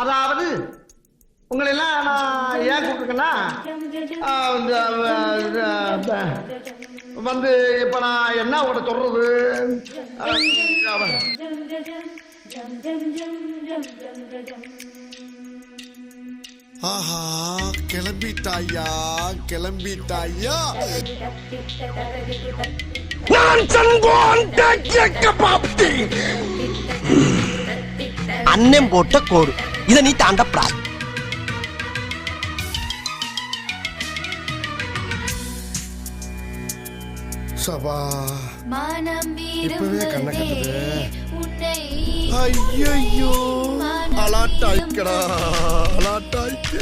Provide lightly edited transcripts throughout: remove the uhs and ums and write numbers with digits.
அதாவது உங்களை எல்லாம் நான் ஏன் கூப்பிட்டுருக்கேன்னா வந்து இப்ப நான் என்ன உங்களை சொல்றது ஆஹா கிளம்பிட்டாயா கிளம்பிட்டாயா நான் சங்கோன் பாப்தி அண்ணன் போட்ட கோடு இத நீ தாண்டப்படாது. சபா இப்பவே கண்ண கட்டுது. ஐயோ அலாட்டாய்க்கடா அலாட்டாய்க்க.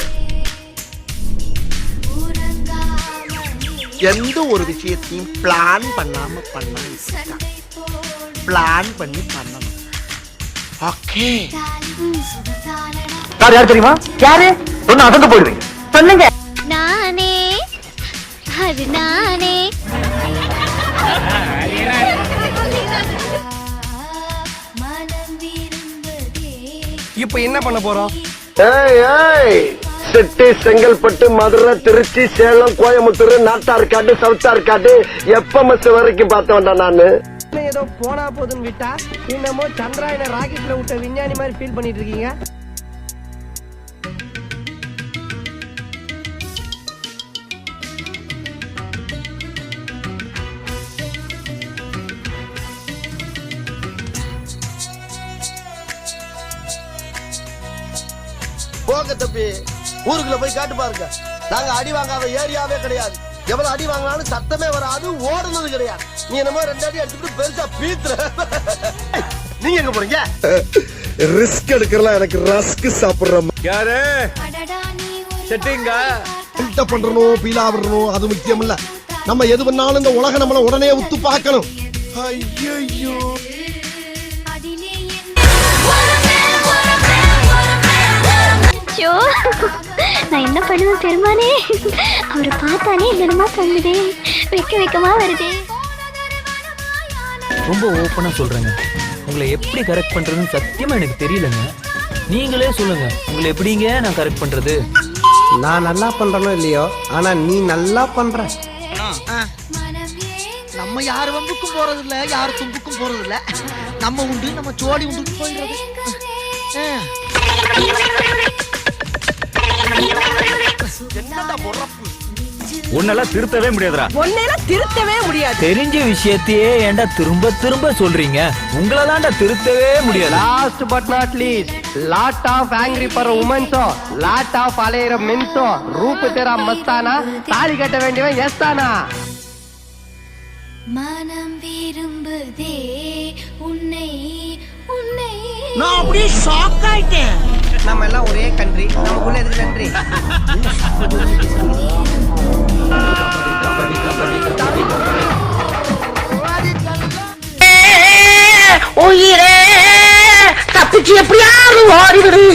எந்த ஒரு விஷயத்தையும் பிளான் பண்ணாம பண்ணணும். பிளான் பண்ணி பண்ணணும். ஓகே. யார் தெரியுமா? யாரு? சொன்ன அசந்து போயிடுவீங்க. சொல்லுங்க. நானே அது நானே. இப்ப என்ன பண்ண போறோம்? செட்டி, செங்கல்பட்டு, மதுரை, திருச்சி, சேலம், கோயம்புத்தூர், நாட்டார்காடு, சவுத்தார்காடு, எப்பமஸ் வரைக்கும் பார்த்தவன்டா நானு. ஏதோ போனா போதுன்னு விட்டா இன்னமோ சந்திராயன ராக்கெட்ல விட்ட விஞ்ஞானி மாதிரி ஃபீல் பண்ணிட்டு இருக்கீங்க. போங்க தம்பி, ஊருக்குள்ள போய் காட்டு பாருங்க. நாங்க அடி வாங்காத ஏரியாவே கிடையாது. எவ்வளவு அடி வாங்கினாலும் சத்தமே வராது, ஓடுனது கிடையாது. நீ என்னமோ 2 அடி அடிச்சுட்டு பெருசா பீத்துற. நீங்க எங்க போறீங்க? ரிஸ்க் எடுக்கலாம். எனக்கு ரஸ்க் சாப்பிடுற யாரு செட்டிங்க பண்றணும் பீலா விடணும் அது முக்கியம் இல்ல. நம்ம எது பண்ணாலும் இந்த உலக நம்மள உடனே உத்து பார்க்கணும். ஐயோ நான் என்ன பண்ணுவேன் பெருமானே? அவரை பார்த்தானே என்னமா தங்குதே, வெக்க வெக்கமா வருதே. ரொம்ப ஓப்பனா சொல்றேங்க, உங்களை எப்படி கரெக்ட் பண்றதுன்னு சத்தியமா எனக்கு தெரியலங்க. நீங்களே சொல்லுங்க, உங்களை எப்படிங்க நான் கரெக்ட் பண்றது? நான் நல்லா பண்றனோ இல்லையோ, ஆனா நீ நல்லா பண்ற. நம்ம யாரு வம்புக்கும் போறது இல்ல, யாரு தும்புக்கும் போறது இல்ல. நம்ம உண்டு, நம்ம சோடி உண்டு போயிடுறது. உன்னெல்லாம் திருத்தவே முடியாதுடா. உன்னெல்லாம் திருத்தவே முடியாது. தெரிஞ்ச விஷயத்தையே ஏன்டா திரும்ப திரும்ப சொல்றீங்க? உங்களை தான்டா திருத்தவே முடியாது. Last but not least, lot of angry for உமன்ஸோ, லாட் ஆஃப் அலையற மென்ஸோ, ரூப் தேரா மஸ்தானா, தாலி கட்ட வேண்டியவன் எஸ்தானா. மனம் விரும்புதே உன்னை உன்னை. நான் அப்படியே ஷாக் ஆயிட்டேன். நம்ம எல்லாம் ஒரே கண்ட்ரி, நமக்குள்ள எதுக்கு நன்றி? உயிரே தப்பிச்சு எப்படியாவது ஓடிவிடு.